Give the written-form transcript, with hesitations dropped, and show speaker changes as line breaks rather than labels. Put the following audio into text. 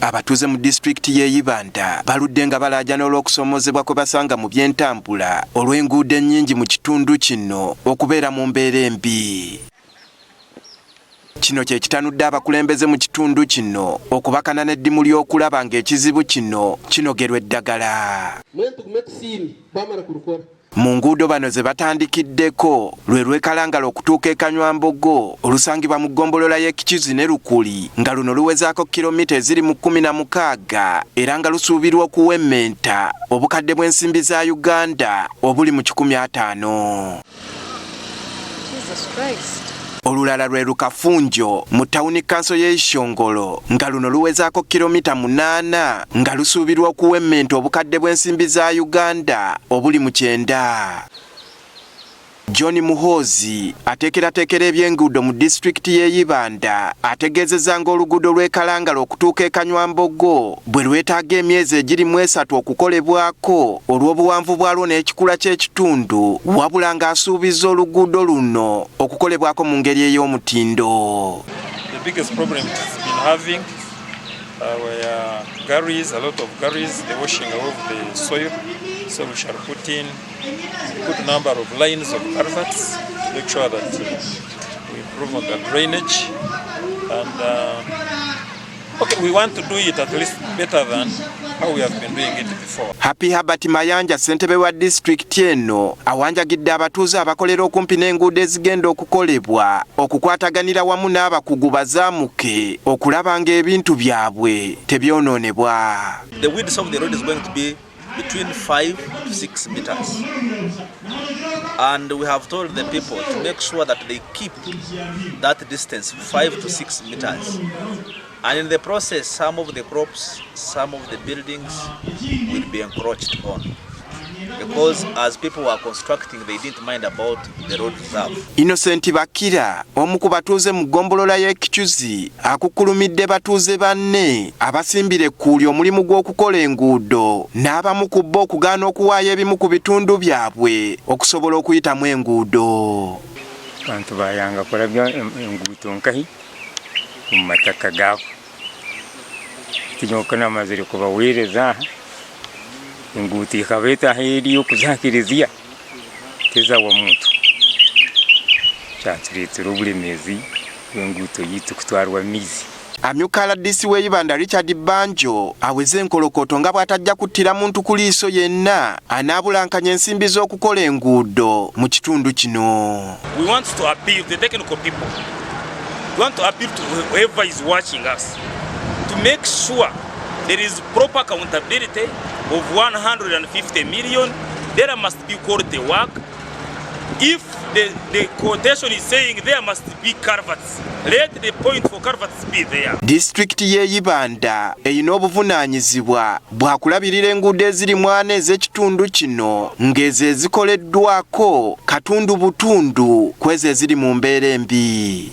Abatuuze mu disitulikiti y'e Ibanda baludde nga balaajana olw'okusoomozebwa kwe basanga mu by'entambula olw'enguudo ennyingi mu kitundu kino okubeera mu mbeera embi. Kino kye kitanudde abakulembeze mu kitundu kino okubakana n'eddimu ly'okulaba ng'ekizibu kino kinogerwa eddagala. Mu nguudo bano ze batandikiddeko lwe lw'ekalangala okutuuka e Kanywambogo olusangibwa mu ggombolola y'e Kikizi ne Lukuli nga luno luwezaako kilomita eziri mu 16 era nga lusuubirwa okuwemmenta obukadde bw'ensimbi za Uganda obuli mu 1500. Olulala lwe Lukafunjo mu tawuni kanso y'e Ishongolo nga luno luwezaako kilomita 8 nga lusuubirwa okuwemmenta obukadde bw'ensimbi za Uganda obuli mu 9. John Muhozi ateekerateekera eby'enguudo mu disitulikiti y'e Ibanda ategeezezza ng'oluguudo lw'ekalangala okutuuka e Kanywambogo bwe lwetaaga emyezi egiri mu 3 okukolebwako olw'obuwanvu bwalwo n'ekikula ky'ekitundu wabula ng'asuubizza oluguudo luno okukolebwako mu ngeri ey'omutindo.
The biggest problem it's been having were galleries, a lot of galleries, the washing away of the soil. So we shall put in a good number of lines of culverts to make sure that we improve on the drainage. And okay, we want to do it at least better than how we have been doing it before.
Happy Herbert Mayanja ssentebe wa district eno awanjagidde abatuuze abakolera okumpi n'enguudo ezigenda okukolebwa okukwataganira wamu n'abakugu bazaamuke okulaba ng'ebintu byabwe tebyonoonebwa.
The width of the road is going to be between 5 to 6 meters, and we have told the people to make sure that they keep that distance 5 to 6 meters, and in the process some of the crops, some of the buildings will be encroached on, because as people were constructing they didn't mind about the road reserve.
Innocent Bakira omu ku batuuze mu ggombolola y'e Kichuzi akukkulumidde batuuze banne abasimbire ekkuuli omulimu gw'okukola enguudo n'abamu ku bo okugaana okuwaayo ebimu ku bitundu byabwe okusobola okuyitamu enguudo.
Bantu bayanga kulabya enguudo nkahi mu mataka gaabo tinyokana maziri kubaweereza enguudo ikabeeta heri okuzakirizia teza wa muntu kyatuleetera obulemeezi bw'enguudo yitu kutwarwa mizi.
Amyuka RDC w'e Ibanda Richard Banjo aweze enkolokoto nga bw'atajja kuttira muntu ku liiso yenna anaabulankanya ensimbi z'okukola enguudo mu kitundu kino.
We want to appeal to the technical people. We want to appeal to whoever is watching us to make sure there is proper accountability of 150 million. There must be quality work. If the quotation is saying there must be culverts, let the point for culverts be there.
District y'e Ibanda eyina obuvunaanyizibwa bwa kulabirira enguudo eziri 4 ez'ekitundu kino ng'ezo ezikoleddwako katundu butundu kw'ezo eziri mu mbeera embi.